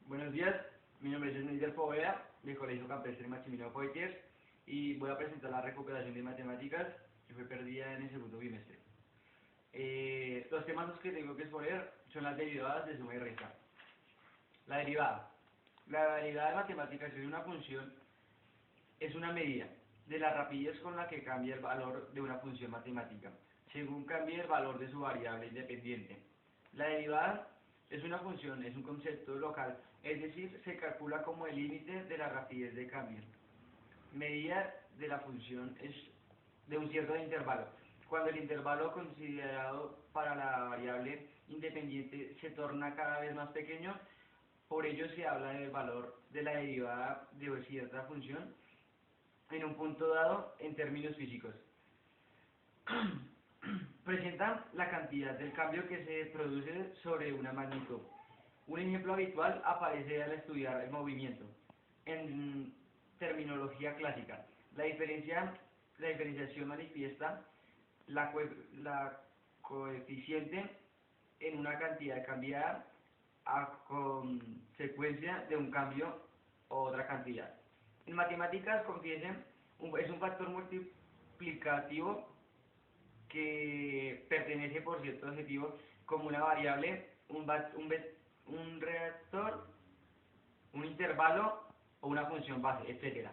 Buenos días, mi nombre es Esmeider Poveda, del Colegio Campestre Maximiliano Foytiers, y voy a presentar la recuperación de matemáticas que fue perdida en el segundo bimestre. Los temas que tengo que exponer son las derivadas de suma y resta. La derivada. La derivada de matemáticas es una función, es una medida de la rapidez con la que cambia el valor de una función matemática, según cambie el valor de su variable independiente. La derivada es una función, es un concepto local, es decir, se calcula como el límite de la rapidez de cambio. Medida de la función es de un cierto intervalo. Cuando el intervalo considerado para la variable independiente se torna cada vez más pequeño, por ello se habla del valor de la derivada de cierta función en un punto dado en términos físicos. Presenta la cantidad del cambio que se produce sobre una magnitud. Un ejemplo habitual aparece al estudiar el movimiento. En terminología clásica, la diferenciación manifiesta la coeficiente en una cantidad cambiada a consecuencia de un cambio o otra cantidad. En matemáticas, confiesen, es un factor multiplicativo que pertenece por cierto objetivo como una variable, un reactor, un intervalo o una función base, etc.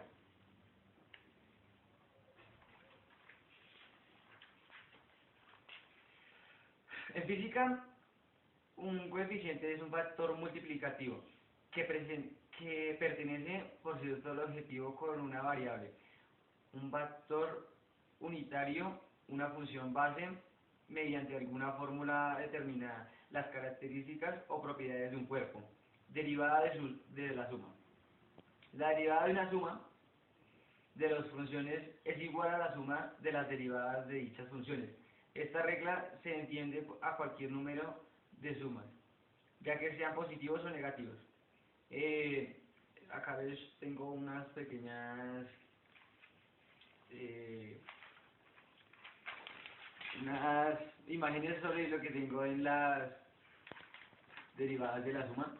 En física, un coeficiente es un factor multiplicativo que pertenece por cierto objetivo con una variable, un factor unitario, una función base, mediante alguna fórmula determinada, las características o propiedades de un cuerpo. Derivada de la suma. La derivada de una suma de las funciones es igual a la suma de las derivadas de dichas funciones. Esta regla se entiende a cualquier número de sumas, ya que sean positivos o negativos. Acá tengo unas pequeñas unas imágenes sobre lo que tengo en las derivadas de la suma.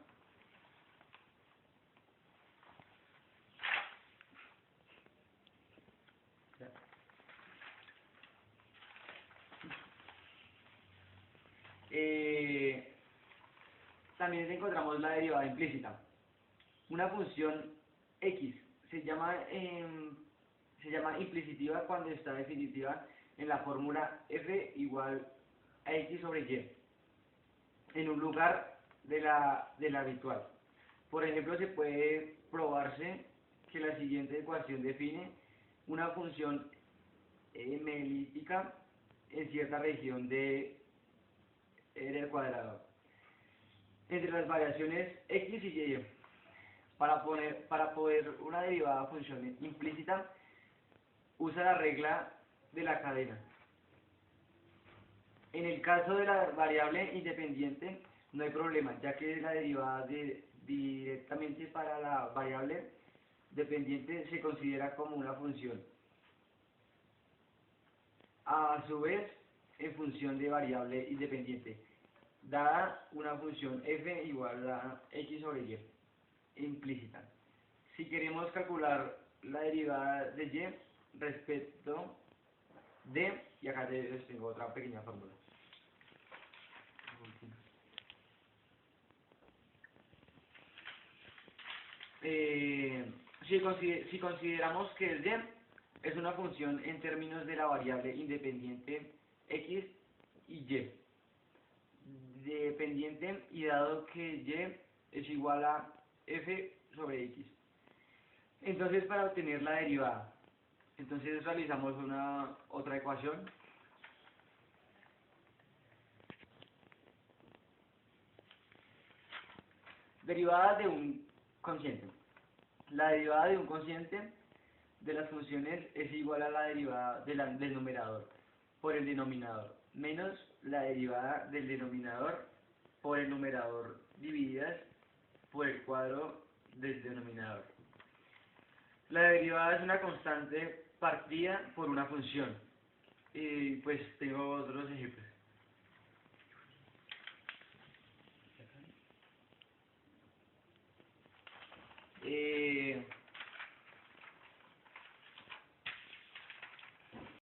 También encontramos la derivada implícita. Una función x se llama implicitiva cuando está definitiva en la fórmula f igual a x sobre y, en un lugar de la habitual. Por ejemplo, se puede probarse que la siguiente ecuación define una función elíptica en cierta región de R al cuadrado entre las variaciones x y y. Para poder una derivada función implícita, usa la regla de la cadena. En el caso de la variable independiente, no hay problema, ya que la derivada directamente para la variable dependiente se considera como una función. A su vez, en función de variable independiente, dada una función f igual a x sobre y, implícita. Si queremos calcular la derivada de y respecto de, y acá les tengo otra pequeña fórmula. Si consideramos que el y es una función en términos de la variable independiente x y y, dependiente y dado que y es igual a f sobre x. Entonces, para obtener la derivada, entonces realizamos otra ecuación. Derivada de un cociente. La derivada de un cociente de las funciones es igual a la derivada del numerador por el denominador, menos la derivada del denominador por el numerador divididas por el cuadro del denominador. La derivada es una constante partida por una función. Y pues tengo otros ejemplos.